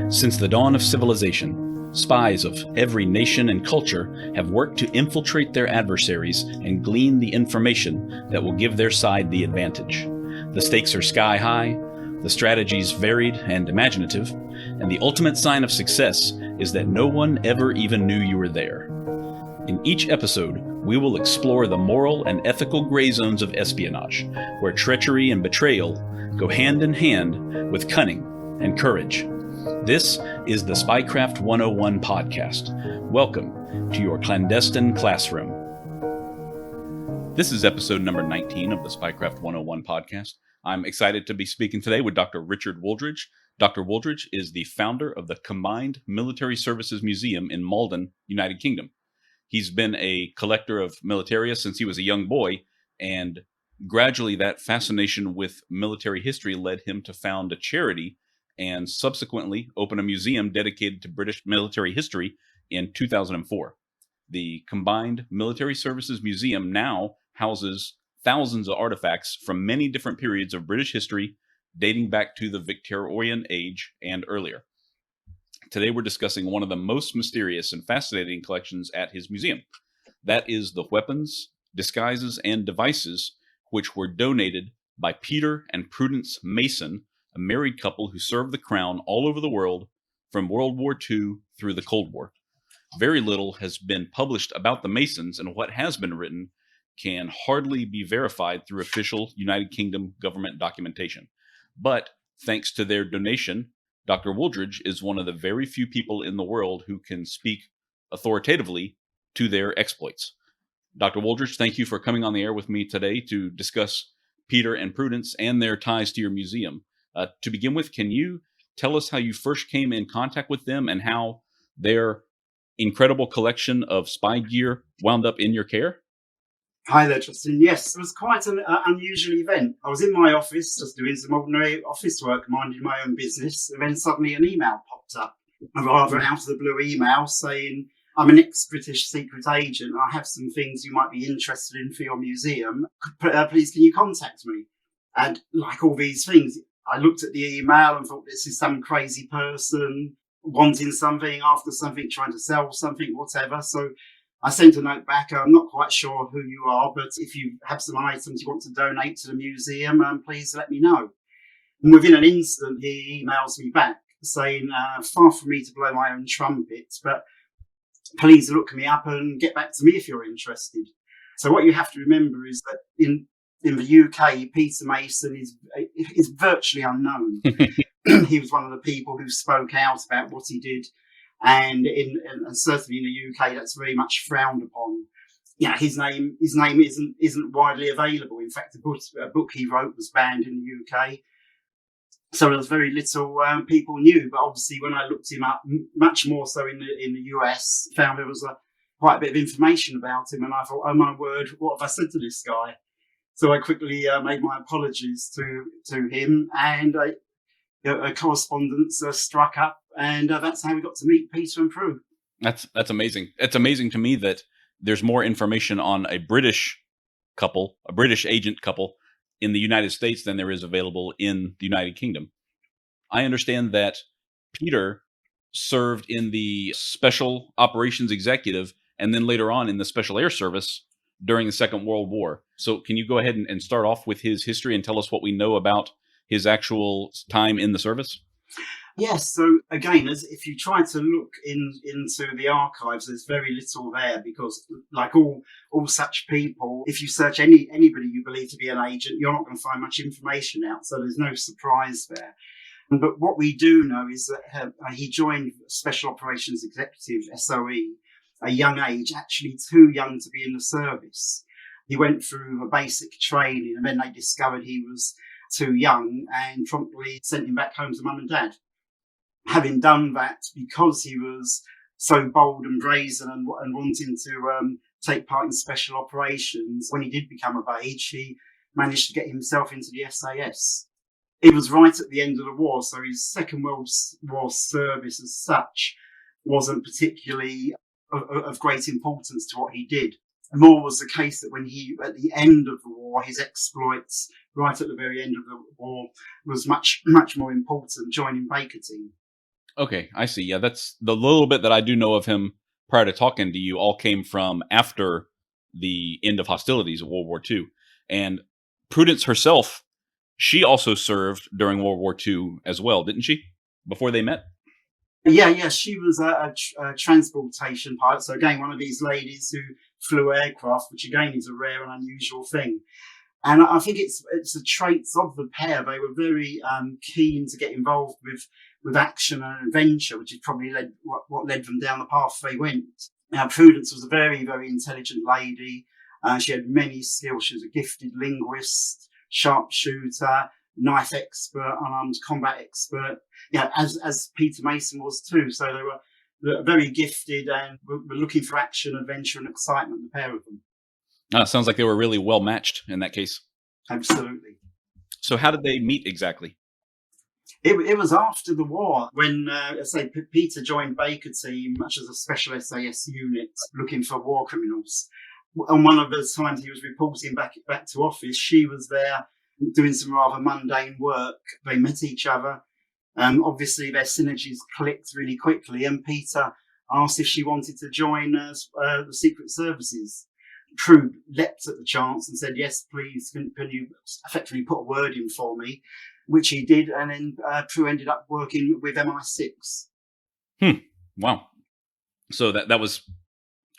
Since the dawn of civilization, spies of every nation and culture have worked to infiltrate their adversaries and glean the information that will give their side the advantage. The stakes are sky high, the strategies varied and imaginative, and the ultimate sign of success is that no one ever even knew you were there. In each episode, we will explore the moral and ethical gray zones of espionage, where treachery and betrayal go hand in hand with cunning and courage. This is the Spycraft 101 podcast. Welcome to your clandestine classroom. This is episode number 19 of the Spycraft 101 podcast. I'm excited to be speaking today with Dr. Richard Wooldridge. Dr. Wooldridge is the founder of the Combined Military Services Museum in Malden, United Kingdom. He's been a collector of militaria since he was a young boy, and gradually that fascination with military history led him to found a charity and subsequently open a museum dedicated to British military history in 2004. The Combined Military Services Museum now houses thousands of artifacts from many different periods of British history, dating back to the Victorian age and earlier. Today we're discussing one of the most mysterious and fascinating collections at his museum. That is the weapons, disguises, and devices which were donated by Peter and Prudence Mason, a married couple who served the crown all over the world from World War II through the Cold War. Very little has been published about the Masons, and what has been written can hardly be verified through official United Kingdom government documentation. But thanks to their donation, Dr. Wooldridge is one of the very few people in the world who can speak authoritatively to their exploits. Dr. Wooldridge, thank you for coming on the air with me today to discuss Peter and Prudence and their ties to your museum. To begin with, can you tell us how you first came in contact with them and how their incredible collection of spy gear wound up in your care? Hi there, Justin. Yes, it was quite an unusual event. I was in my office just doing some ordinary office work, minding my own business, and then suddenly an email popped up, a rather out of the blue email saying, "I'm an ex-British secret agent. I have some things you might be interested in for your museum. Please, can you contact me?" And like all these things, I looked at the email and thought, this is some crazy person wanting something, after something, trying to sell something, whatever. So I sent a note back. I'm not quite sure who you are, but if you have some items you want to donate to the museum, please let me know. And within an instant, he emails me back saying, far from me to blow my own trumpet, but please look me up and get back to me if you're interested. So what you have to remember is that in the UK, Peter Mason is virtually unknown. He was one of the people who spoke out about what he did. And certainly in the UK, that's very much frowned upon. Yeah, his name isn't widely available. In fact, a book he wrote was banned in the UK. So there was very little people knew. But obviously, when I looked him up, much more so in the US, found there was quite a bit of information about him. And I thought, oh my word, what have I said to this guy? So I quickly made my apologies to him, and a correspondence struck up, and that's how we got to meet Peter and Prue. That's amazing. It's amazing to me that there's more information on a British agent couple in the United States than there is available in the United Kingdom. I understand that Peter served in the Special Operations Executive and then later on in the Special Air Service during the Second World War. So can you go ahead and start off with his history and tell us what we know about his actual time in the service? Yes. So again, if you try to look into the archives, there's very little there because, like all such people, if you search anybody you believe to be an agent, you're not going to find much information out. So there's no surprise there. But what we do know is that he joined Special Operations Executive, SOE, a young age, actually too young to be in the service. He went through a basic training and then they discovered he was too young and promptly sent him back home to mum and dad. Having done that, because he was so bold and brazen and wanting to take part in special operations, when he did become of age, he managed to get himself into the SAS. It was right at the end of the war, so his Second World War service as such wasn't particularly of great importance to what he did. More was the case that when he, at the end of the war, his exploits right at the very end of the war was much, much more important, joining Baker team. Okay, I see. Yeah, that's the little bit that I do know of him prior to talking to you all came from after the end of hostilities of World War II. And Prudence herself, she also served during World War II as well, didn't she? Before they met? Yeah, she was a transportation pilot. So again, one of these ladies who flew aircraft, which again is a rare and unusual thing. And I think it's the traits of the pair. They were very keen to get involved with action and adventure, which is probably what led them down the path they went. Now, Prudence was a very, very intelligent lady. She had many skills. She was a gifted linguist, sharpshooter, knife expert, unarmed combat expert. Yeah, as Peter Mason was too. So they were very gifted and were looking for action, adventure, and excitement. The pair of them. Sounds like they were really well matched in that case. Absolutely. So how did they meet exactly? It was after the war when, Peter joined Baker team, much as a special SAS unit looking for war criminals. And one of those times he was reporting back to office, she was there doing some rather mundane work. They met each other. Obviously, their synergies clicked really quickly, and Peter asked if she wanted to join the Secret Services. Prue leapt at the chance and said, yes, please, can you effectively put a word in for me? Which he did, and then Prue ended up working with MI6. Wow. So that was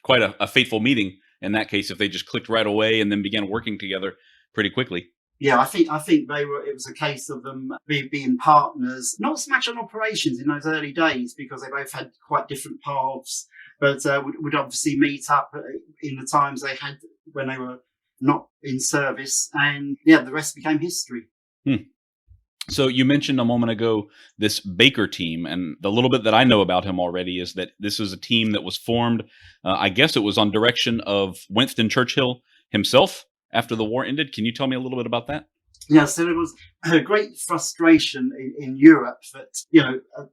quite a fateful meeting in that case, if they just clicked right away and then began working together pretty quickly. Yeah, I think it was a case of them being partners, not so much on operations in those early days, because they both had quite different paths, but would obviously meet up in the times they had when they were not in service. And yeah, the rest became history. So you mentioned a moment ago this Baker team, and the little bit that I know about him already is that this is a team that was formed, I guess it was on direction of Winston Churchill himself after the war ended. Can you tell me a little bit about that? Yeah, so there was a great frustration in Europe that,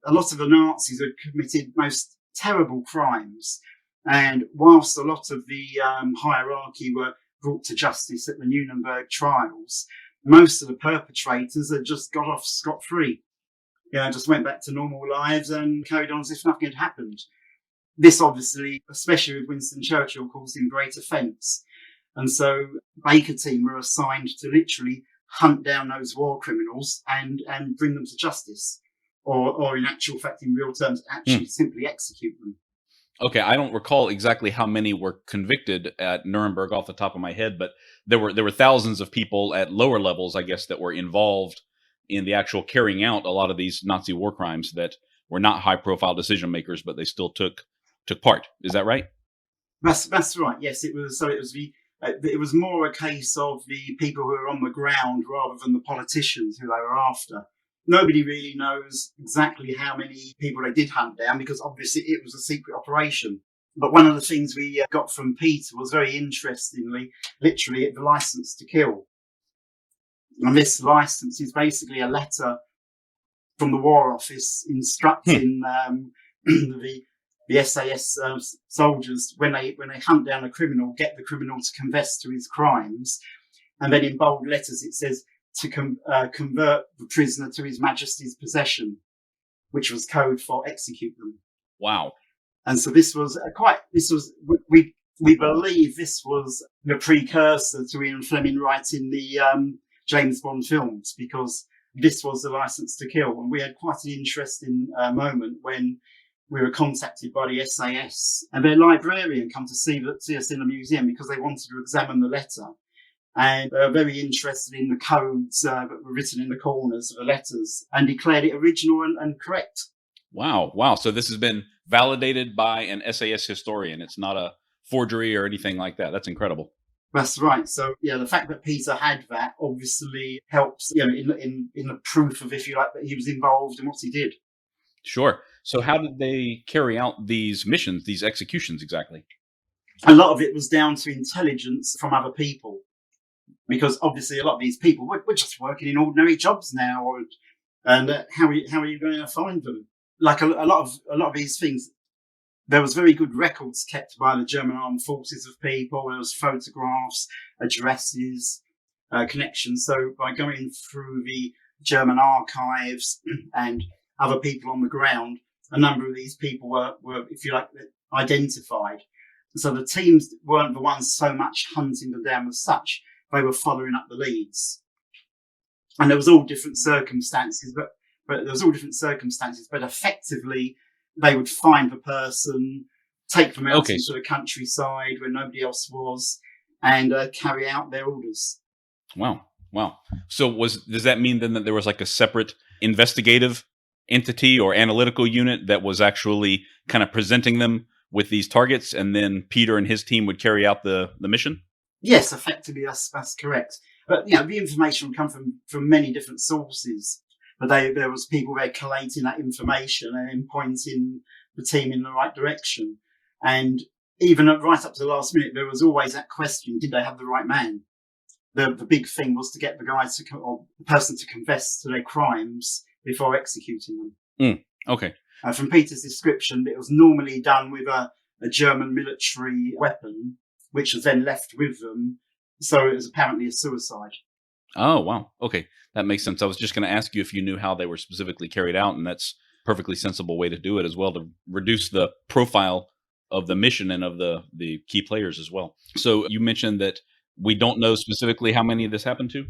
a lot of the Nazis had committed most terrible crimes. And whilst a lot of the hierarchy were brought to justice at the Nuremberg trials, most of the perpetrators had just got off scot-free. Just went back to normal lives and carried on as if nothing had happened. This obviously, especially with Winston Churchill, caused him great offence. And so Baker team were assigned to literally hunt down those war criminals and bring them to justice. Or in actual fact, in real terms, actually simply execute them. Okay, I don't recall exactly how many were convicted at Nuremberg off the top of my head, but there were thousands of people at lower levels, I guess, that were involved in the actual carrying out a lot of these Nazi war crimes that were not high-profile decision makers, but they still took part. Is that right? That's right. Yes, it was. So it was more a case of the people who were on the ground rather than the politicians who they were after. Nobody really knows exactly how many people they did hunt down, because obviously it was a secret operation. But one of the things we got from Peter was, very interestingly, literally the license to kill. And this license is basically a letter from the War Office instructing the SAS soldiers, when they hunt down a criminal, get the criminal to confess to his crimes. And then in bold letters it says, to convert the prisoner to His Majesty's possession, which was code for execute them. Wow. And so we believe this was the precursor to Ian Fleming writing the James Bond films, because this was the license to kill. And we had quite an interesting moment when we were contacted by the SAS and their librarian come to see us in the museum, because they wanted to examine the letter. And they were very interested in the codes that were written in the corners of the letters, and declared it original and correct. Wow. So this has been validated by an SAS historian. It's not a forgery or anything like that. That's incredible. That's right. So, the fact that Peter had that obviously helps, in the proof of, if you like, that he was involved in what he did. Sure. So how did they carry out these missions, these executions exactly? A lot of it was down to intelligence from other people. Because obviously a lot of these people we're just working in ordinary jobs now, and how are you going to find them? Like a lot of these things, there was very good records kept by the German armed forces of people. There was photographs, addresses, connections. So by going through the German archives and other people on the ground, a number of these people were, if you like, identified. So the teams weren't the ones so much hunting them down as such. They were following up the leads. And there was all different circumstances, but effectively they would find the person, take them out into the countryside where nobody else was, and carry out their orders. Wow. So does that mean then that there was like a separate investigative entity or analytical unit that was actually kind of presenting them with these targets, and then Peter and his team would carry out the mission? Yes, effectively, that's correct. But the information would come from many different sources. But there was people there collating that information and then pointing the team in the right direction. And even right up to the last minute, there was always that question: did they have the right man? The big thing was to get the person to confess to their crimes before executing them. Okay. From Peter's description, it was normally done with a German military weapon, which was then left with them. So it was apparently a suicide. Oh, wow. Okay. That makes sense. I was just going to ask you if you knew how they were specifically carried out, and that's a perfectly sensible way to do it as well, to reduce the profile of the mission and of the key players as well. So you mentioned that we don't know specifically how many of this happened to?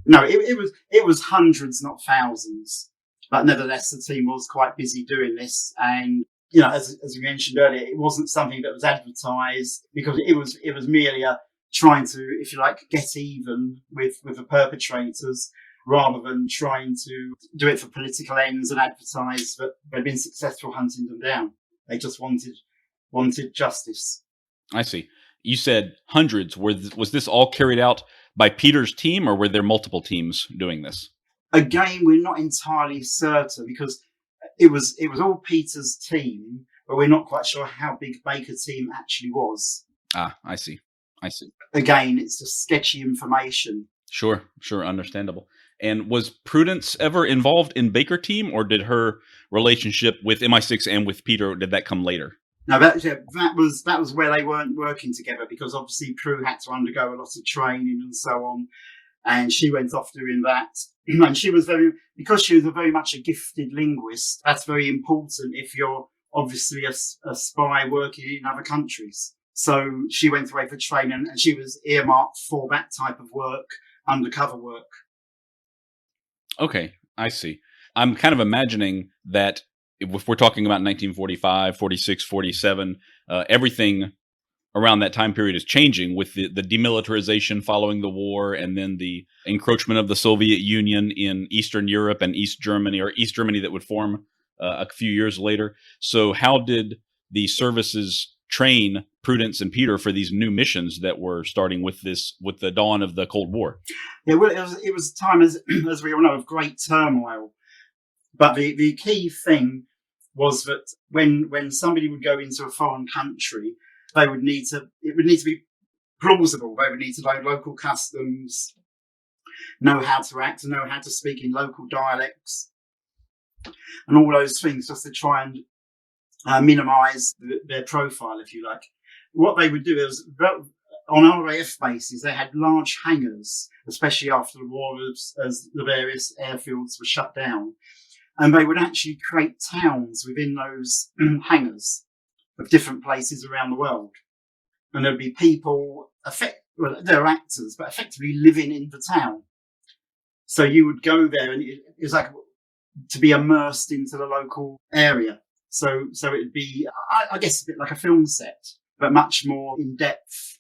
No, it was hundreds, not thousands. But nevertheless, the team was quite busy doing this. And, as we mentioned earlier, it wasn't something that was advertised, because it was merely trying to, if you like, get even with the perpetrators, rather than trying to do it for political ends and advertise that they'd been successful hunting them down. They just wanted justice. I see. You said hundreds. Was this all carried out by Peter's team, or were there multiple teams doing this? Again, we're not entirely certain, because it was all Peter's team, but we're not quite sure how big Baker's team actually was. Ah, I see. Again, it's just sketchy information. Sure, understandable. And was Prudence ever involved in Baker team, or did her relationship with MI6 and with Peter, did that come later? No, that was where they weren't working together, because obviously Prue had to undergo a lot of training and so on, and she went off doing that. And she was because she was very much a gifted linguist. That's very important if you're obviously a spy working in other countries. So she went away for training, and she was earmarked for that type of work, undercover work. Okay, I see. I'm kind of imagining that if we're talking about 1945, 46, 47, everything around that time period is changing with the demilitarization following the war, and then the encroachment of the Soviet Union in Eastern Europe and East Germany that would form a few years later. So how did the services train Prudence and Peter for these new missions that were starting with the dawn of the Cold War? Yeah, well, it was a time, as we all know, of great turmoil. But the key thing was that when somebody would go into a foreign country, it would need to be plausible. They would need to know local customs, know how to act, know how to speak in local dialects, and all those things, just to try and minimise their profile, if you like. What they would do is, on RAF bases, they had large hangars, especially after the war, as the various airfields were shut down. And they would actually create towns within those hangars of different places around the world. And there'd be people, they're actors, but effectively living in the town. So you would go there, and it was like to be immersed into the local area. So it'd be, I guess, a bit like a film set, but much more in depth.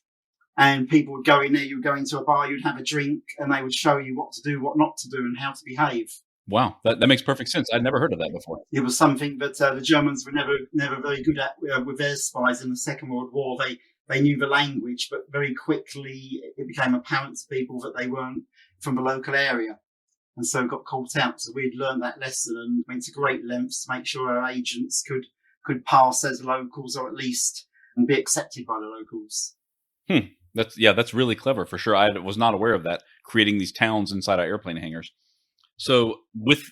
And people would go in there, you'd go into a bar, you'd have a drink, and they would show you what to do, what not to do, and how to behave. Wow, that makes perfect sense. I'd never heard of that before. It was something that the Germans were never very good at with their spies in the Second World War. They knew the language, but very quickly it became apparent to people that they weren't from the local area, and so got caught out. So we'd learned that lesson and went to great lengths to make sure our agents could pass as locals, or at least be accepted by the locals. That's really clever for sure. I was not aware of that, creating these towns inside our airplane hangars. So with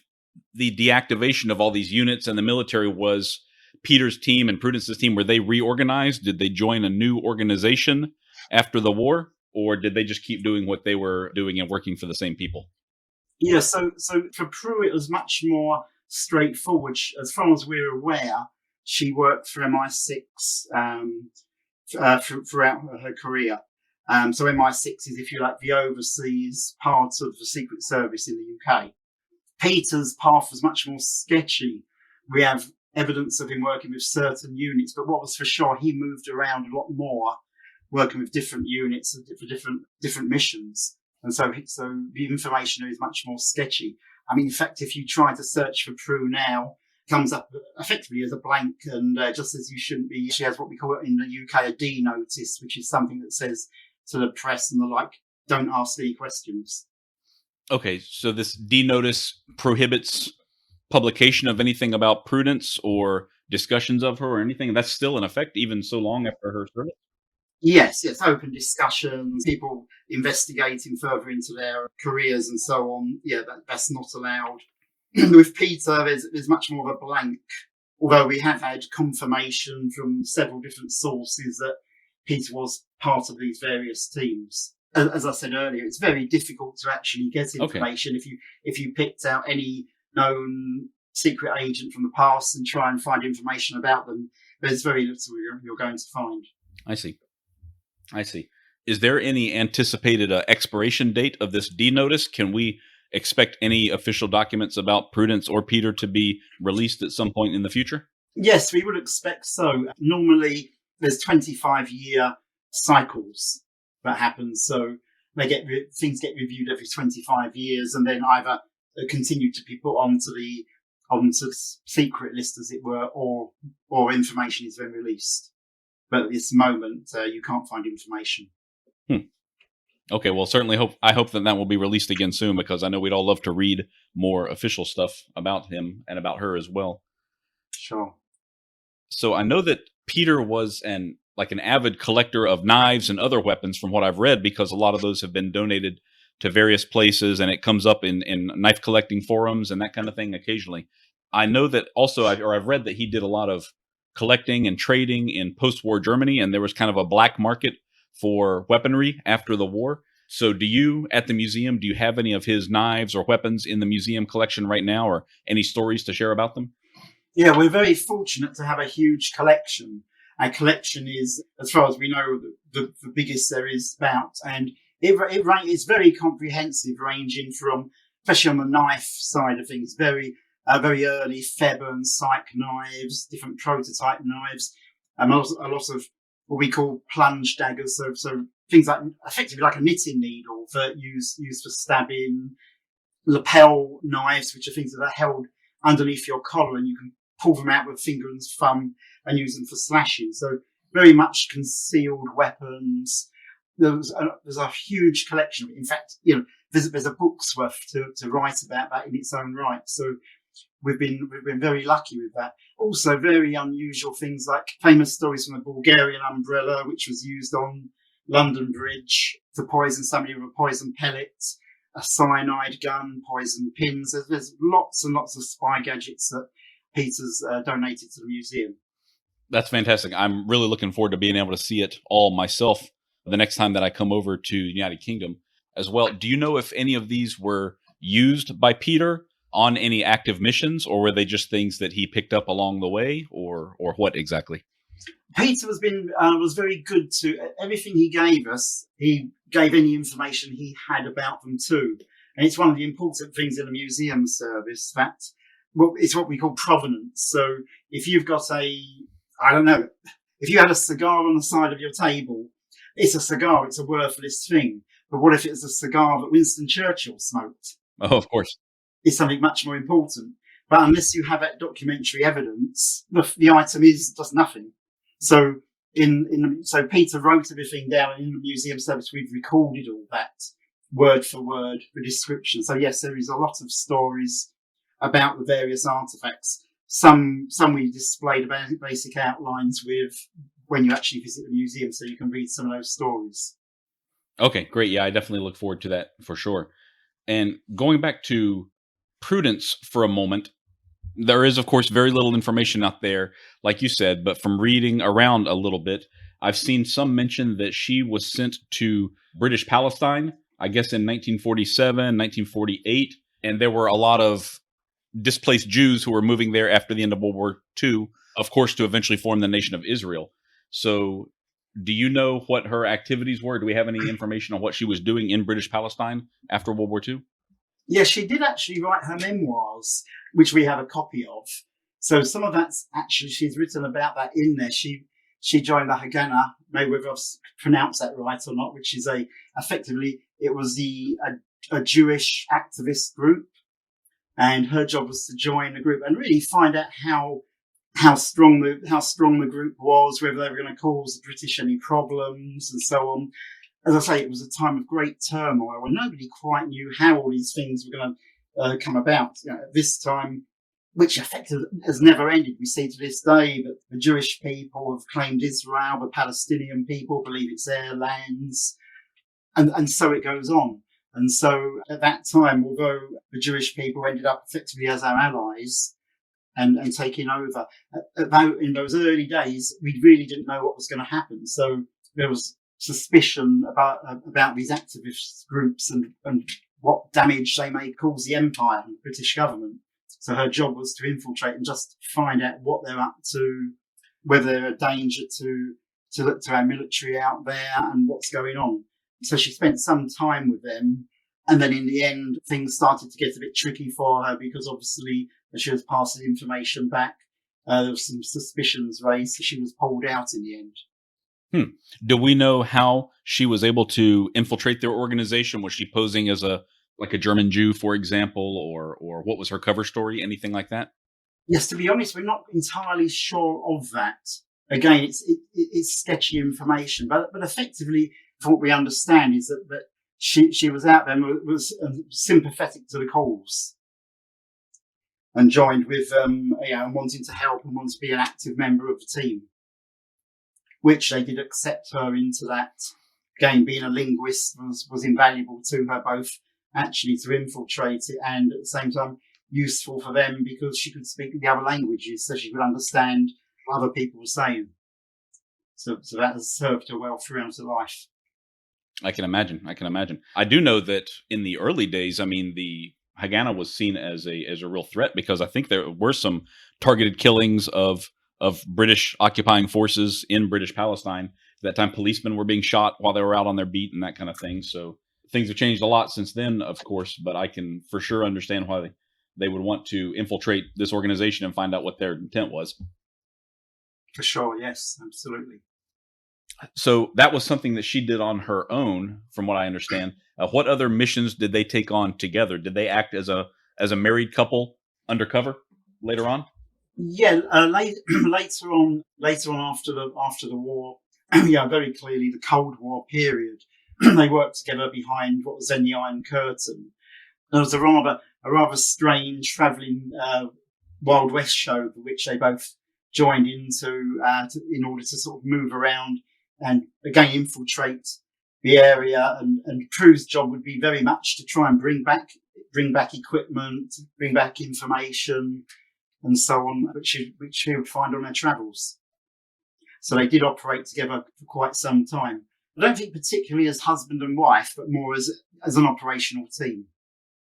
the deactivation of all these units and the military, was Peter's team and Prudence's team, were they reorganized? Did they join a new organization after the war, or did they just keep doing what they were doing and working for the same people? Yeah, so for Prue, it was much more straightforward. As far as we're aware, she worked for MI6 throughout her career. So MI6 is, if you like, the overseas part of the Secret Service in the UK. Peter's path was much more sketchy. We have evidence of him working with certain units, but what was for sure, he moved around a lot more, working with different units for different missions. And so the information is much more sketchy. I mean, in fact, if you try to search for Prue now, it comes up effectively as a blank, and just as you shouldn't be. She has what we call it in the UK a D notice, which is something that says to the press and the like, don't ask any questions. Okay, so this D notice prohibits publication of anything about Prudence or discussions of her or anything. That's still in effect even so long after her service? Yes, open discussions, people investigating further into their careers and so on. Yeah, that's not allowed. With Peter, there's much more of a blank, although we have had confirmation from several different sources that Peter was part of these various teams. As I said earlier, it's very difficult to actually get information. Okay. If you picked out any known secret agent from the past and try and find information about them, there's very little you're going to find. I see. Is there any anticipated expiration date of this D notice? Can we expect any official documents about Prudence or Peter to be released at some point in the future? Yes, we would expect so. Normally, there's 25-year cycles that happen, so things get reviewed every 25 years, and then either continue to be put onto the secret list, as it were, or information is then released. But at this moment, you can't find information. Okay, well, I hope that will be released again soon, because I know we'd all love to read more official stuff about him and about her as well. Sure. So I know that Peter was an avid collector of knives and other weapons, from what I've read, because a lot of those have been donated to various places, and it comes up in knife collecting forums and that kind of thing occasionally. I know that also, I've read that he did a lot of collecting and trading in post-war Germany, and there was kind of a black market for weaponry after the war. So do you, at the museum, do you have any of his knives or weapons in the museum collection right now, or any stories to share about them? Yeah, we're very fortunate to have a huge collection. Our collection is, as far as we know, the biggest there is about, and it's very comprehensive, ranging from, especially on the knife side of things, very early Feb and Psych knives, different prototype knives, a lot of what we call plunge daggers, so things like effectively like a knitting needle that used for stabbing, lapel knives, which are things that are held underneath your collar, and you can pull them out with finger and thumb and use them for slashing. So very much concealed weapons. There's a huge collection. In fact, there's a book's worth to write about that in its own right. So we've been very lucky with that. Also, very unusual things like famous stories from the Bulgarian umbrella, which was used on London Bridge to poison somebody with a poison pellet, a cyanide gun, poison pins. There's lots and lots of spy gadgets that Peter's donated to the museum. That's fantastic. I'm really looking forward to being able to see it all myself the next time that I come over to the United Kingdom as well. Do you know if any of these were used by Peter on any active missions, or were they just things that he picked up along the way, or what exactly? Peter was very good to everything he gave us. He gave any information he had about them too. And it's one of the important things in a museum service that it's what we call provenance. So if you've got if you had a cigar on the side of your table, it's a cigar, it's a worthless thing. But what if it's a cigar that Winston Churchill smoked? Oh, of course. It's something much more important. But unless you have that documentary evidence, the item is just nothing. So so Peter wrote everything down, and in the museum service we've recorded all that word for word, the description. So yes, there is a lot of stories about the various artifacts. Some we displayed about basic outlines with when you actually visit the museum, so you can read some of those stories. Okay, great. Yeah, I definitely look forward to that for sure. And going back to Prudence for a moment, there is, of course, very little information out there, like you said, but from reading around a little bit, I've seen some mention that she was sent to British Palestine, I guess in 1947, 1948, and there were a lot of displaced Jews who were moving there after the end of World War II, of course, to eventually form the nation of Israel. So do you know what her activities were? Do we have any information on what she was doing in British Palestine after World War II? Yeah, she did actually write her memoirs, which we have a copy of. So some of that's actually, she's written about that in there. She joined the Haganah, maybe whether I've pronounced that right or not, which is effectively, it was a Jewish activist group. And her job was to join the group and really find out how strong the group was, whether they were going to cause the British any problems and so on. As I say, it was a time of great turmoil when nobody quite knew how all these things were going to come about. At this time, which effectively has never ended. We see to this day that the Jewish people have claimed Israel, the Palestinian people believe it's their lands, and so it goes on. And so at that time, although the Jewish people ended up effectively as our allies and taking over, about in those early days, we really didn't know what was going to happen. So there was suspicion about these activist groups and what damage they may cause the empire and the British government. So her job was to infiltrate and just find out what they're up to, whether they're a danger to our military out there and what's going on. So she spent some time with them. And then in the end, things started to get a bit tricky for her because obviously as she was passing information back, there was some suspicions raised. So she was pulled out in the end. Do we know how she was able to infiltrate their organization? Was she posing as a German Jew, for example, or what was her cover story? Anything like that? Yes, to be honest, we're not entirely sure of that. Again, it's sketchy information, but effectively, from what we understand, is that she was out there and was sympathetic to the cause and joined with wanting to help and wanting to be an active member of the team, which they did accept her into that. Again, being a linguist was invaluable to her, both actually to infiltrate it and at the same time useful for them because she could speak the other languages, so she could understand what other people were saying. So that has served her well throughout her life. I can imagine. I do know that in the early days, the Haganah was seen as a real threat because I think there were some targeted killings of British occupying forces in British Palestine. At that time, policemen were being shot while they were out on their beat and that kind of thing. So things have changed a lot since then, of course, but I can for sure understand why they would want to infiltrate this organization and find out what their intent was. For sure, yes, absolutely. So that was something that she did on her own, from what I understand. What other missions did they take on together? Did they act as a married couple undercover later on? Yeah, later on after the war, very clearly the Cold War period, they worked together behind what was then the Iron Curtain. There was a rather strange travelling Wild West show for which they both joined into in order to sort of move around and again infiltrate the area. And Prue's job would be very much to try and bring back equipment, bring back information, and so on, which she would find on their travels. So they did operate together for quite some time. I don't think particularly as husband and wife, but more as an operational team.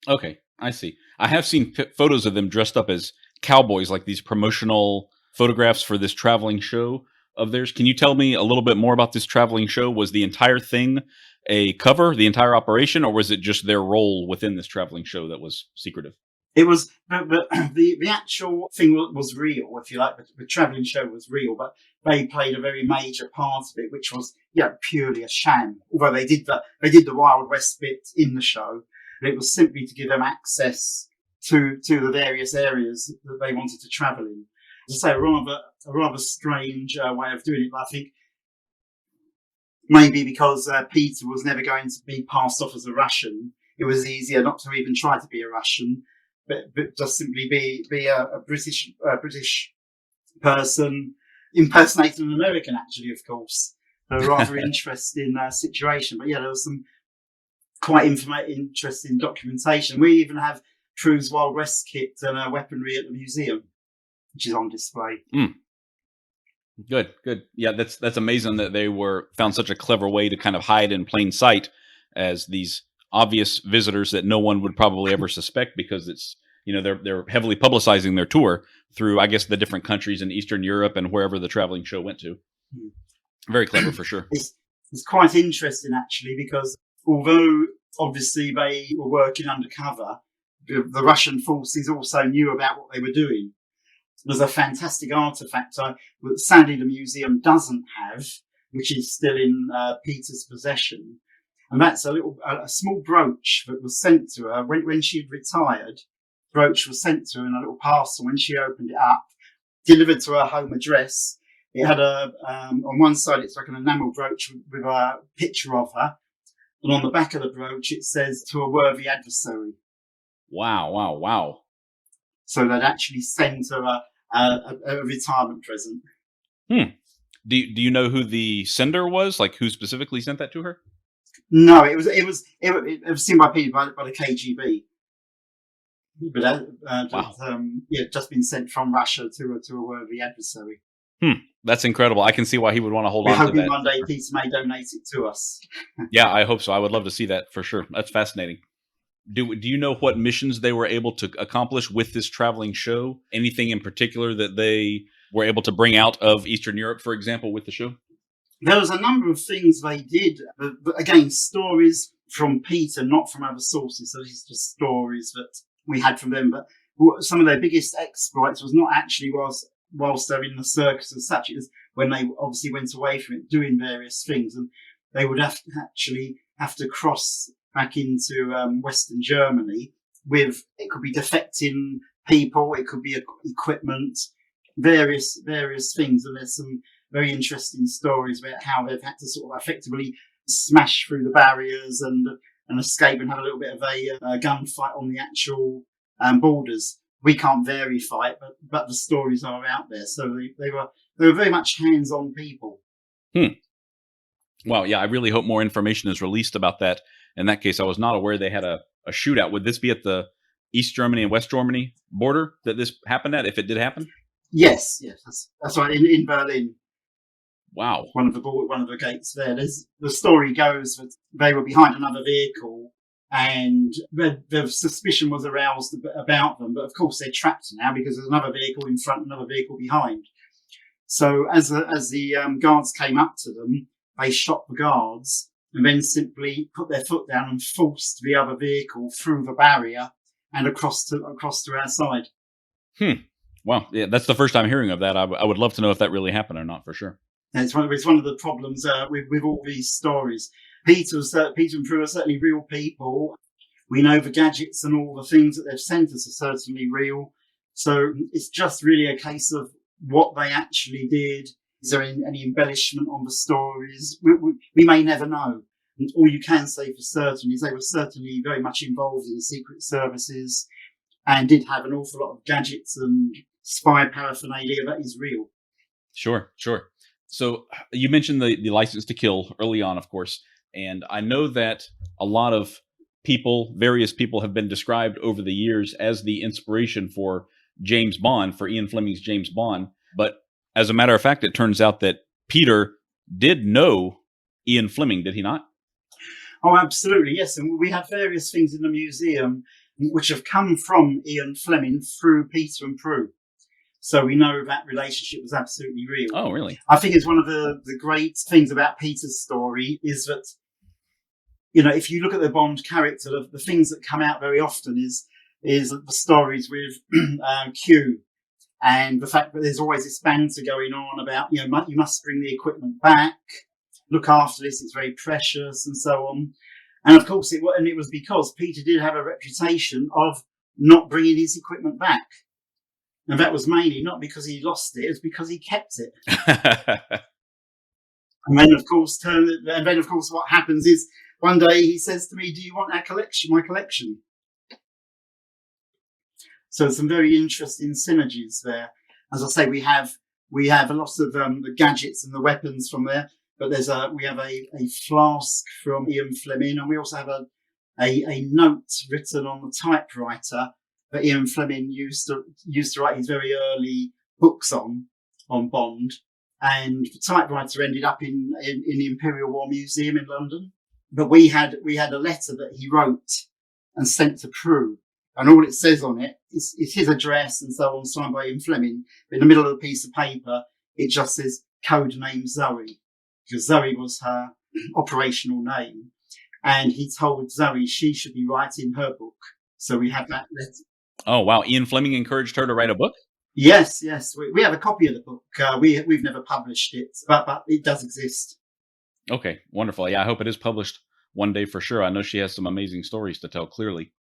Okay, I see. I have seen photos of them dressed up as cowboys, like these promotional photographs for this traveling show of theirs. Can you tell me a little bit more about this traveling show? Was the entire thing a cover, the entire operation, or was it just their role within this traveling show that was secretive? It was, but the actual thing was real, if you like. The travelling show was real, but they played a very major part of it, which was purely a sham. Although they did the Wild West bit in the show, but it was simply to give them access to the various areas that they wanted to travel in. As I say, a rather strange way of doing it, but I think maybe because Peter was never going to be passed off as a Russian, it was easier not to even try to be a Russian, but just simply be a British person impersonating an American, actually, of course. A rather interesting situation. But there was some quite interesting documentation. We even have Prue's Wild West kit and weaponry at the museum, which is on display. Good. Yeah, that's amazing that they found such a clever way to kind of hide in plain sight as these obvious visitors that no one would probably ever suspect because it's they're heavily publicizing their tour through, I guess, the different countries in Eastern Europe and wherever the traveling show went to. Very clever for sure. It's quite interesting actually, because although obviously they were working undercover, the Russian forces also knew about what they were doing. There's a fantastic artifact that sadly the museum doesn't have, which is still in Peter's possession. And that's a small brooch that was sent to her when she'd retired. Brooch was sent to her in a little parcel. When she opened it up, delivered to her home address, it had on one side, it's like an enamel brooch with a picture of her. And on the back of the brooch, it says, "To a worthy adversary." Wow. So they'd actually sent her a retirement present. Do you know who the sender was? Like, who specifically sent that to her? No, it was seen by people by the KGB. But Wow. Just been sent from Russia to a worthy adversary. That's incredible. I can see why he would want to hold We're on to hoping that. one day Peter may donate it to us. Yeah, I hope so. I would love to see that for sure. That's fascinating. Do you know what missions they were able to accomplish with this traveling show? Anything in particular that they were able to bring out of Eastern Europe, for example, with the show? There was a number of things they did, but again, stories from Peter, not from other sources. So these are just stories that we had from them. But some of their biggest exploits was not actually whilst they're in the circus as such. It was when they obviously went away from it, doing various things, and they would have to cross back into Western Germany with, it could be defecting people, it could be equipment, various things. And there's some very interesting stories about how they've had to sort of effectively smash through the barriers and escape and have a little bit of a gunfight on the actual borders. We can't verify it, but the stories are out there. So they were very much hands-on people. Wow, yeah, I really hope more information is released about that. In that case, I was not aware they had a shootout. Would this be at the East Germany and West Germany border that this happened at, if it did happen? Yes, that's right, in Berlin. Wow. One of the gates there. The story goes that they were behind another vehicle, and the suspicion was aroused about them. But of course, they're trapped now because there's another vehicle in front, another vehicle behind. So as the guards came up to them, they shot the guards and then simply put their foot down and forced the other vehicle through the barrier and across to our side. Wow, yeah, that's the first time hearing of that. I would love to know if that really happened or not, for sure. And it's one of the problems with all these stories. Peter and Prue are certainly real people. We know the gadgets and all the things that they've sent us are certainly real. So it's just really a case of what they actually did. Is there any embellishment on the stories? We may never know. And all you can say for certain is they were certainly very much involved in the secret services and did have an awful lot of gadgets and spy paraphernalia that is real. Sure. So you mentioned the license to kill early on, of course. And I know that a lot of various people have been described over the years as the inspiration for James Bond, for Ian Fleming's James Bond. But as a matter of fact, it turns out that Peter did know Ian Fleming, did he not? Oh, absolutely, yes. And we have various things in the museum which have come from Ian Fleming through Peter and Prue. So we know that relationship was absolutely real. Oh, really? I think it's one of the great things about Peter's story is that, if you look at the Bond character, the things that come out very often is the stories with Q, and the fact that there's always this banter going on about, you must bring the equipment back, look after this, it's very precious, and so on. And of course, it was because Peter did have a reputation of not bringing his equipment back. And that was mainly not because he lost it, it was because he kept it. And then, of course, what happens is one day he says to me, "Do you want my collection?" So some very interesting synergies there. As I say, we have a lot of the gadgets and the weapons from there, but we have a flask from Ian Fleming, and we also have a note written on the typewriter that Ian Fleming used to write his very early books on Bond, and the typewriter ended up in the Imperial War Museum in London. But we had a letter that he wrote and sent to Prue And all it says on it is his address and so on, signed by Ian Fleming. But in the middle of the piece of paper, it just says code name Zoe, because Zoe was her operational name. And he told Zoe she should be writing her book. So we have that letter. Oh, wow. Ian Fleming encouraged her to write a book? Yes. We have a copy of the book. We've never published it, but it does exist. Okay, wonderful. Yeah, I hope it is published one day for sure. I know she has some amazing stories to tell, clearly.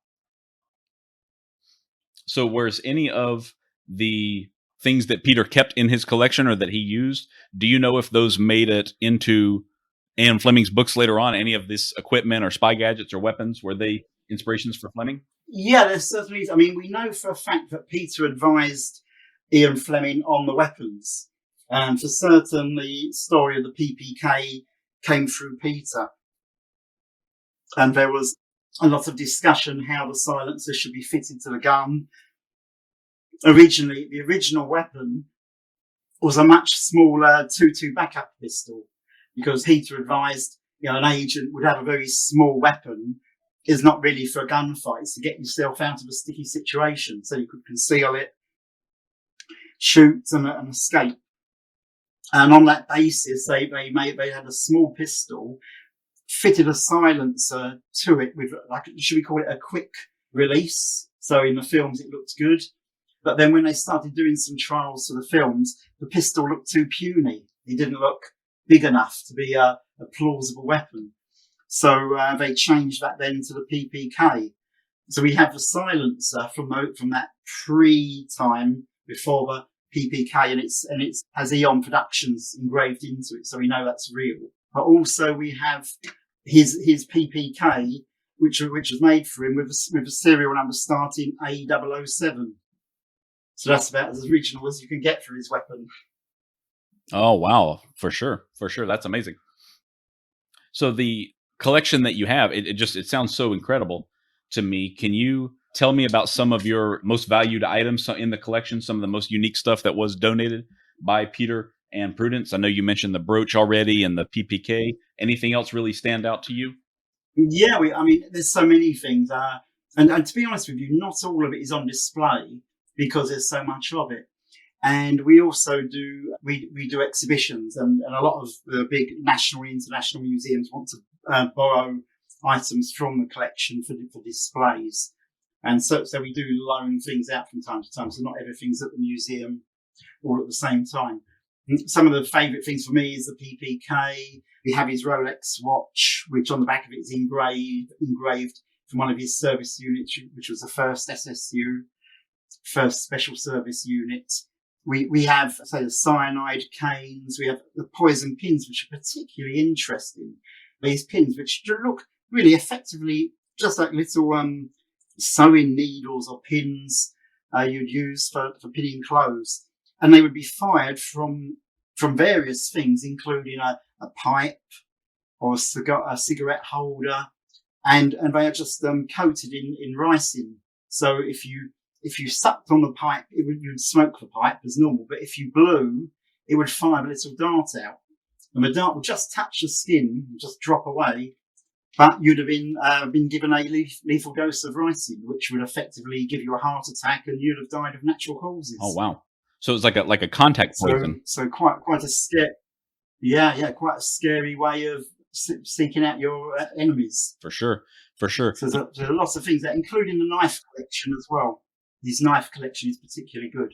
So whereas any of the things that Peter kept in his collection or that he used, do you know if those made it into Ian Fleming's books later on? Any of this equipment or spy gadgets or weapons, were they inspirations for Fleming? Yeah, there's certainly. I mean, we know for a fact that Peter advised Ian Fleming on the weapons. And for certain, the story of the PPK came through Peter. And there was a lot of discussion how the silencer should be fitted to the gun. Originally, the original weapon was a much smaller 2.2 backup pistol, because Peter advised, an agent would have a very small weapon is not really for a gunfight. It's to get yourself out of a sticky situation so you could conceal it, shoot and escape. And on that basis, they had a small pistol, fitted a silencer to it with, should we call it a quick release? So in the films, it looked good. But then when they started doing some trials for the films, the pistol looked too puny. It didn't look big enough to be a plausible weapon. So they changed that then to the PPK. So we have the silencer from that pre-time before the PPK, and it has Eon Productions engraved into it, so we know that's real. But also we have his PPK, which was made for him with a serial number starting A007. So that's about as original as you can get for his weapon. Oh, wow. For sure. That's amazing. So the collection that you have, it sounds so incredible to me. Can you tell me about some of your most valued items in the collection, some of the most unique stuff that was donated by Peter and Prudence? I know you mentioned the brooch already and the PPK. Anything else really stand out to you? Yeah, there's so many things. And to be honest with you, not all of it is on display because there's so much of it. And we also do exhibitions, and a lot of the big national and international museums want to borrow items from the collection for displays. And so we do loan things out from time to time. So not everything's at the museum all at the same time. Some of the favourite things for me is the PPK. We have his Rolex watch, which on the back of it is engraved from one of his service units, which was the first SSU, first Special Service Unit. We have, say, the cyanide canes. We have the poison pins, which are particularly interesting. These pins, which look really effectively just like little sewing needles or pins you'd use for pinning clothes. And they would be fired from various things, including a pipe or a cigarette holder. And they are just coated in ricin. So if you sucked on the pipe, you'd smoke the pipe as normal. But if you blew, it would fire a little dart out. And the dart would just touch the skin and just drop away. But you'd have been given a lethal dose of ricin, which would effectively give you a heart attack, and you'd have died of natural causes. Oh, wow. So it's like a contact poison. So quite a quite a scary way of seeking out your enemies. For sure. So there's lots of things there, including the knife collection as well. His knife collection is particularly good.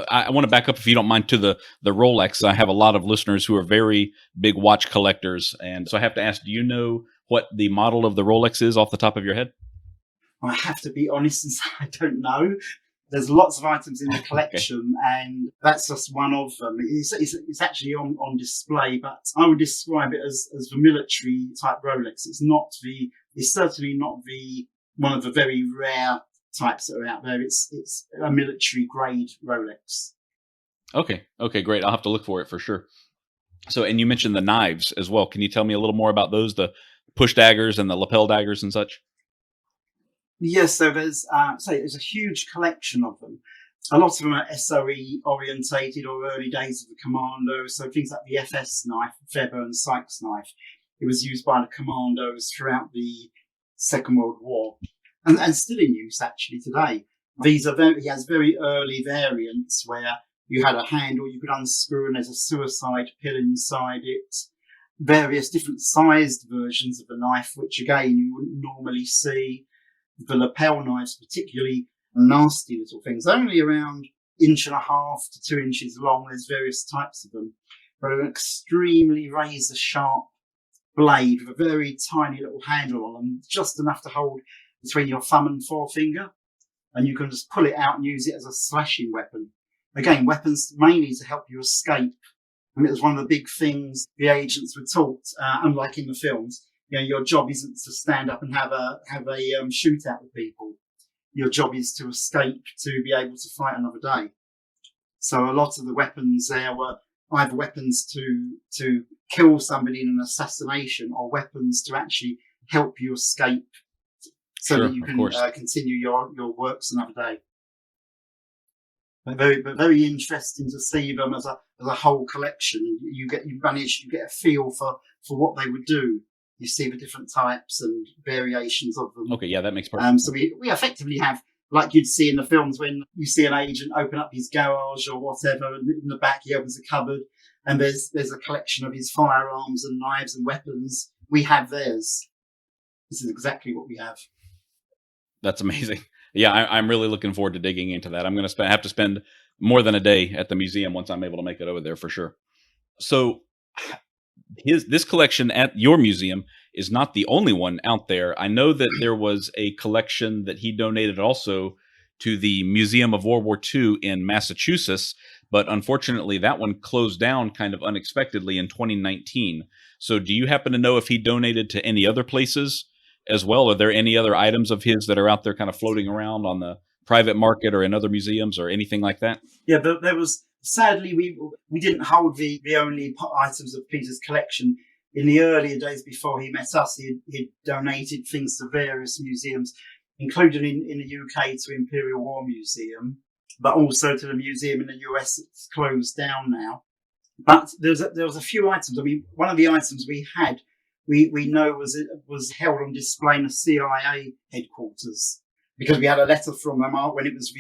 I want to back up, if you don't mind, to the Rolex. I have a lot of listeners who are very big watch collectors. And so I have to ask, do you know what the model of the Rolex is off the top of your head? I have to be honest and say I don't know. There's lots of items in the collection, and that's just one of them. It's actually on display, but I would describe it as the military type Rolex. It's certainly not one of the very rare types that are out there. It's a military grade Rolex. Okay, great. I'll have to look for it for sure. So, and you mentioned the knives as well. Can you tell me a little more about those, the push daggers and the lapel daggers and such? Yes, so there's a huge collection of them. A lot of them are SOE orientated or early days of the commando. So things like the FS knife, Fairbairn Sykes knife, it was used by the commandos throughout the Second World War. and still in use actually today. He has very early variants where you had a handle you could unscrew and there's a suicide pill inside it. Various different sized versions of the knife, which again you wouldn't normally see. The lapel knives, particularly nasty little things, only around 1.5 to 2 inches long. There's various types of them, but an extremely razor sharp blade with a very tiny little handle on them, just enough to hold between your thumb and forefinger, and you can just pull it out and use it as a slashing weapon. Again, weapons mainly to help you escape. And it was one of the big things the agents were taught, unlike in the films. Your job isn't to stand up and have a shootout with people. Your job is to escape, to be able to fight another day. So a lot of the weapons there were either weapons to kill somebody in an assassination, or weapons to actually help you escape, so that you can continue your works another day. But very interesting to see them as a whole collection. You get a feel for what they would do. You see the different types and variations of them. Okay, yeah, that makes perfect sense. So we effectively have, like you'd see in the films when you see an agent open up his garage or whatever, and in the back he opens a cupboard and there's a collection of his firearms and knives and weapons. We have theirs. This is exactly what we have. That's amazing. Yeah, I'm really looking forward to digging into that. I'm going to have to spend more than a day at the museum once I'm able to make it over there for sure. So this collection at your museum is not the only one out there. I know that there was a collection that he donated also to the Museum of World War II in Massachusetts, but unfortunately that one closed down kind of unexpectedly in 2019. So do you happen to know if he donated to any other places as well? Are there any other items of his that are out there kind of floating around on the private market or in other museums or anything like that? Yeah, but there was, sadly, we didn't hold the only items of Peter's collection. In the earlier days before he met us, he'd donated things to various museums, including in the UK to Imperial War Museum, but also to the museum in the US that's closed down now. But there was a few items. I mean, one of the items we had, we know was held on display in the CIA headquarters, because we had a letter from them when it was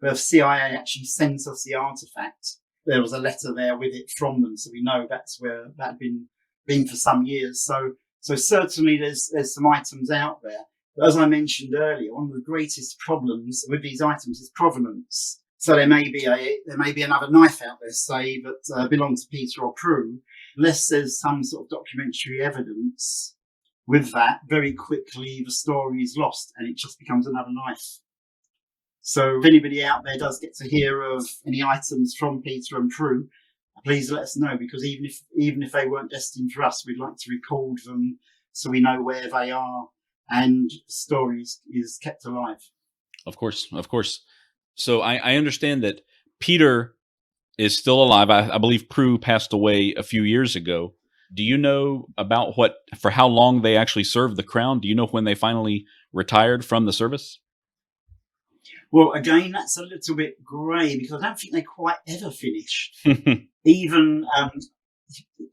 the CIA actually sent us the artifact. There was a letter there with it from them, so we know that's where that had been for some years. So certainly there's some items out there. But as I mentioned earlier, one of the greatest problems with these items is provenance. So there may be another knife out there, say, that belonged to Peter or Prue. Unless there's some sort of documentary evidence with that, very quickly the story is lost and it just becomes another knife. So if anybody out there does get to hear of any items from Peter and Prue, please let us know, because even if they weren't destined for us, we'd like to record them so we know where they are and the story is kept alive. Of course. So I understand that Peter is still alive. I believe Prue passed away a few years ago. Do you know about for how long they actually served the crown? Do you know when they finally retired from the service? Well, again, that's a little bit grey, because I don't think they quite ever finished. Even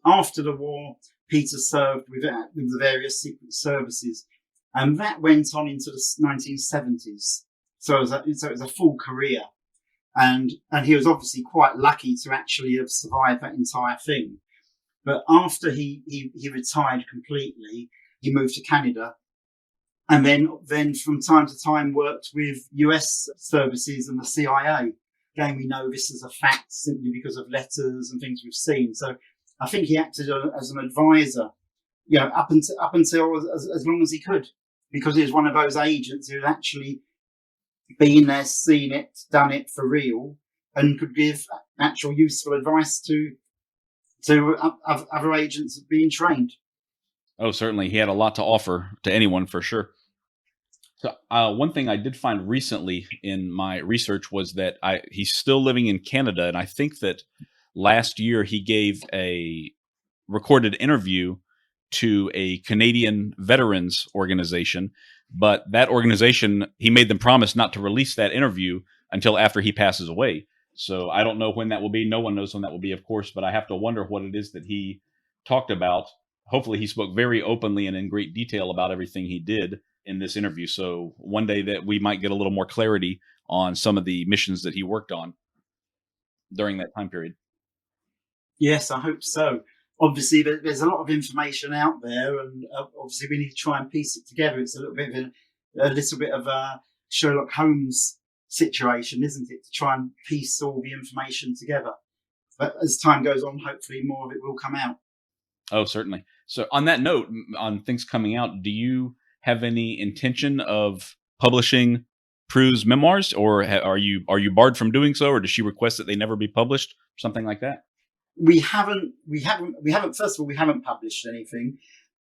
after the war, Peter served with the various secret services, and that went on into the 1970s. So it was a full career. And he was obviously quite lucky to actually have survived that entire thing. But after he retired completely, he moved to Canada, and then from time to time worked with US services and the CIA. Again, we know this is a fact simply because of letters and things we've seen. So I think he acted as an advisor, up until as long as he could, because he was one of those agents who had actually been there, seen it, done it for real, and could give actual useful advice to other agents being trained. Oh, certainly. He had a lot to offer to anyone, for sure. So one thing I did find recently in my research was that he's still living in Canada, and I think that last year he gave a recorded interview to a Canadian veterans organization, but that organization, he made them promise not to release that interview until after he passes away. So I don't know when that will be. No one knows when that will be, of course, but I have to wonder what it is that he talked about. Hopefully he spoke very openly and in great detail about everything he did. in this interview. So one day that we might get a little more clarity on some of the missions that he worked on during that time period. Yes, I hope so. Obviously, there's a lot of information out there, and obviously we need to try and piece it together. It's a little bit of a Sherlock Holmes situation, isn't it, to try and piece all the information together. But as time goes on, hopefully more of it will come out. Oh, certainly. So on that note, on things coming out, do you have any intention of publishing Prue's memoirs, or are you barred from doing so, or does she request that they never be published, something like that? We haven't. First of all, we haven't published anything.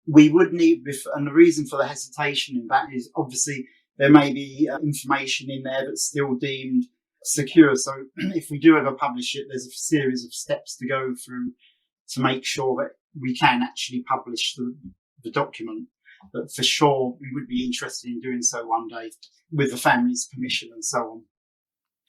We would need, and the reason for the hesitation in that is obviously there may be information in there that's still deemed secure. So if we do ever publish it, there's a series of steps to go through to make sure that we can actually publish the document. But for sure, we would be interested in doing so one day with the family's permission and so on.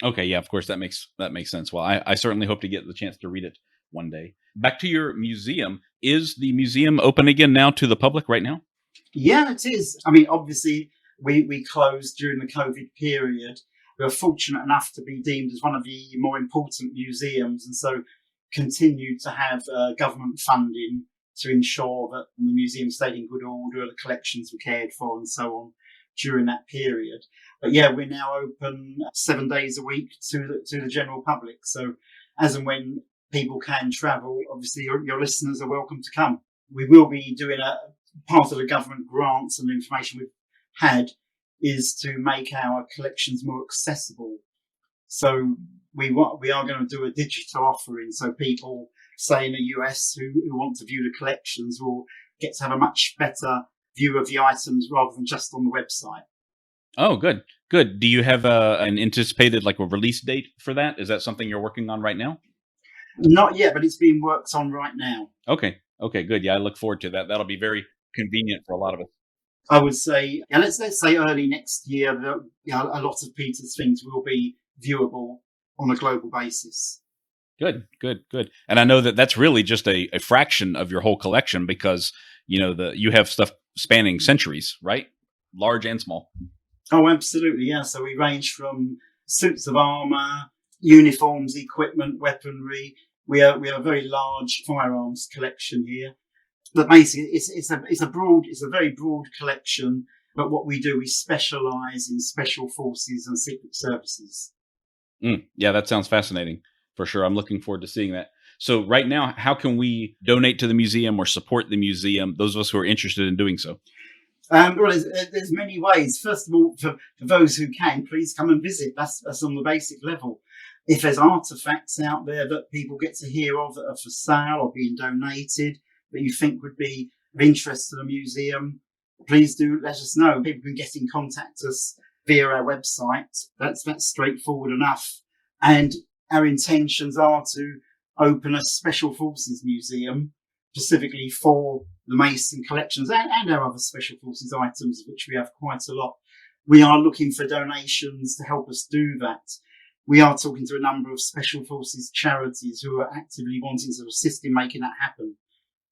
Okay, yeah, of course, that makes sense. Well, I certainly hope to get the chance to read it one day. Back to your museum. Is the museum open again now to the public right now? Yeah, it is. I mean, obviously, we closed during the COVID period. We were fortunate enough to be deemed as one of the more important museums, and so continued to have government funding to ensure that the museum stayed in good order, the collections were cared for, and so on during that period. But yeah, we're now open 7 days a week to the general public. So as and when people can travel, obviously your listeners are welcome to come. We will be doing a part of the government grants and the information we've had is to make our collections more accessible. So we are going to do a digital offering. So people, say in the US, who want to view the collections will get to have a much better view of the items rather than just on the website. Oh, good. Do you have an anticipated a release date for that? Is that something you're working on right now? Not yet, but it's being worked on right now. Okay, good. Yeah, I look forward to that. That'll be very convenient for a lot of us. I would say, let's say early next year, a lot of Peter's things will be viewable on a global basis. Good. And I know that that's really just a fraction of your whole collection because, you have stuff spanning centuries, right? Large and small. Oh, absolutely. Yeah. So we range from suits of armor, uniforms, equipment, weaponry. We have a very large firearms collection here. But basically, it's a very broad collection. But what we do, we specialize in special forces and secret services. Yeah, that sounds fascinating for sure. I'm looking forward to seeing that. So right now, how can we donate to the museum or support the museum? Those of us who are interested in doing so. Well, there's many ways. First of all, for those who can, please come and visit. That's on the basic level. If there's artifacts out there that people get to hear of that are for sale or being donated that you think would be of interest to the museum, please do let us know. People can get in contact us via our website. That's straightforward enough. And our intentions are to open a special forces museum specifically for the Mason collections and our other special forces items, of which we have quite a lot. We are looking for donations to help us do that. We are talking to a number of special forces charities who are actively wanting to assist in making that happen.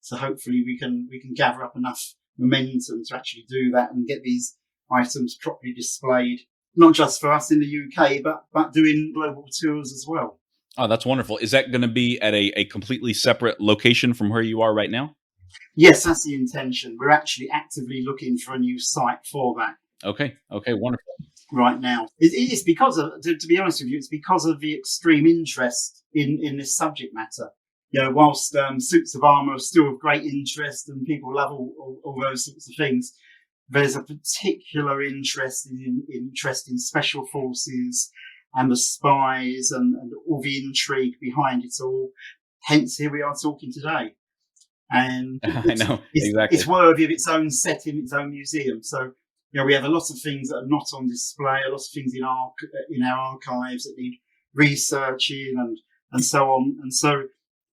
So hopefully we can gather up enough momentum to actually do that and get these items properly displayed, not just for us in the UK, but doing global tours as well. Oh, that's wonderful. Is that going to be at a completely separate location from where you are right now? Yes, that's the intention. We're actually actively looking for a new site for that. Okay, wonderful. Right now. It's because of, to be honest with you, it's because of the extreme interest in this subject matter. Whilst suits of armour are still of great interest and people love all those sorts of things, there's a particular interest in special forces and the spies and all the intrigue behind it all. Hence, here we are talking today. And I know, exactly. It's worthy of its own setting, its own museum. So, we have a lot of things that are not on display, a lot of things in our archives that need researching and so on. And so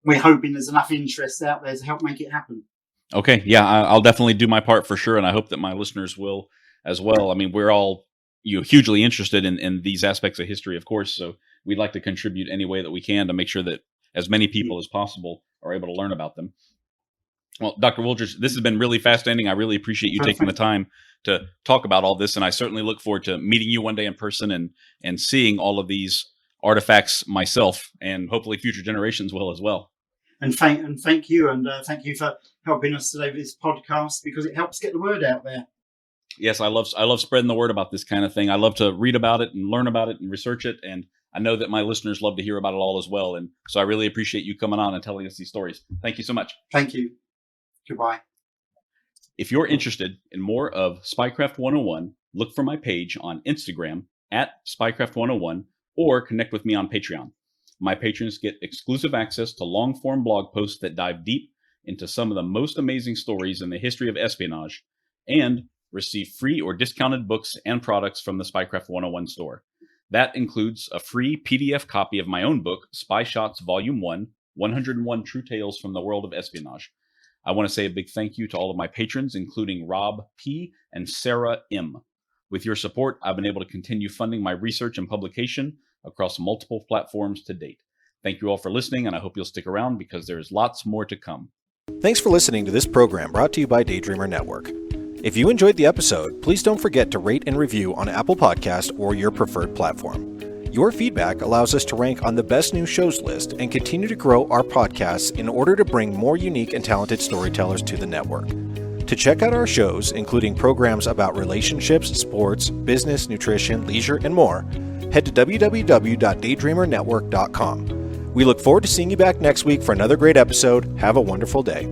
we're hoping there's enough interest out there to help make it happen. Okay. Yeah, I'll definitely do my part for sure. And I hope that my listeners will as well. I mean, we're all hugely interested in these aspects of history, of course. So we'd like to contribute any way that we can to make sure that as many people as possible are able to learn about them. Well, Dr. Wooldridge, this has been really fascinating. I really appreciate you taking the time to talk about all this, and I certainly look forward to meeting you one day in person and seeing all of these artifacts myself, and hopefully future generations will as well. And thank you, and thank you for helping us today with this podcast, because it helps get the word out there. Yes, I love spreading the word about this kind of thing. I love to read about it and learn about it and research it, and I know that my listeners love to hear about it all as well. And so I really appreciate you coming on and telling us these stories. Thank you so much. Thank you. Goodbye. If you're interested in more of Spycraft 101, look for my page on Instagram at Spycraft 101 or connect with me on Patreon. My patrons get exclusive access to long-form blog posts that dive deep into some of the most amazing stories in the history of espionage, and receive free or discounted books and products from the Spycraft 101 store. That includes a free PDF copy of my own book, Spy Shots Volume 1, 101 True Tales from the World of Espionage. I want to say a big thank you to all of my patrons, including Rob P. and Sarah M. With your support, I've been able to continue funding my research and publication across multiple platforms to date. Thank you all for listening, and I hope you'll stick around because there's lots more to come. Thanks for listening to this program brought to you by Daydreamer Network. If you enjoyed the episode, please don't forget to rate and review on Apple Podcasts or your preferred platform. Your feedback allows us to rank on the best new shows list and continue to grow our podcasts in order to bring more unique and talented storytellers to the network. To check out our shows, including programs about relationships, sports, business, nutrition, leisure, and more, head to www.daydreamernetwork.com. We look forward to seeing you back next week for another great episode. Have a wonderful day.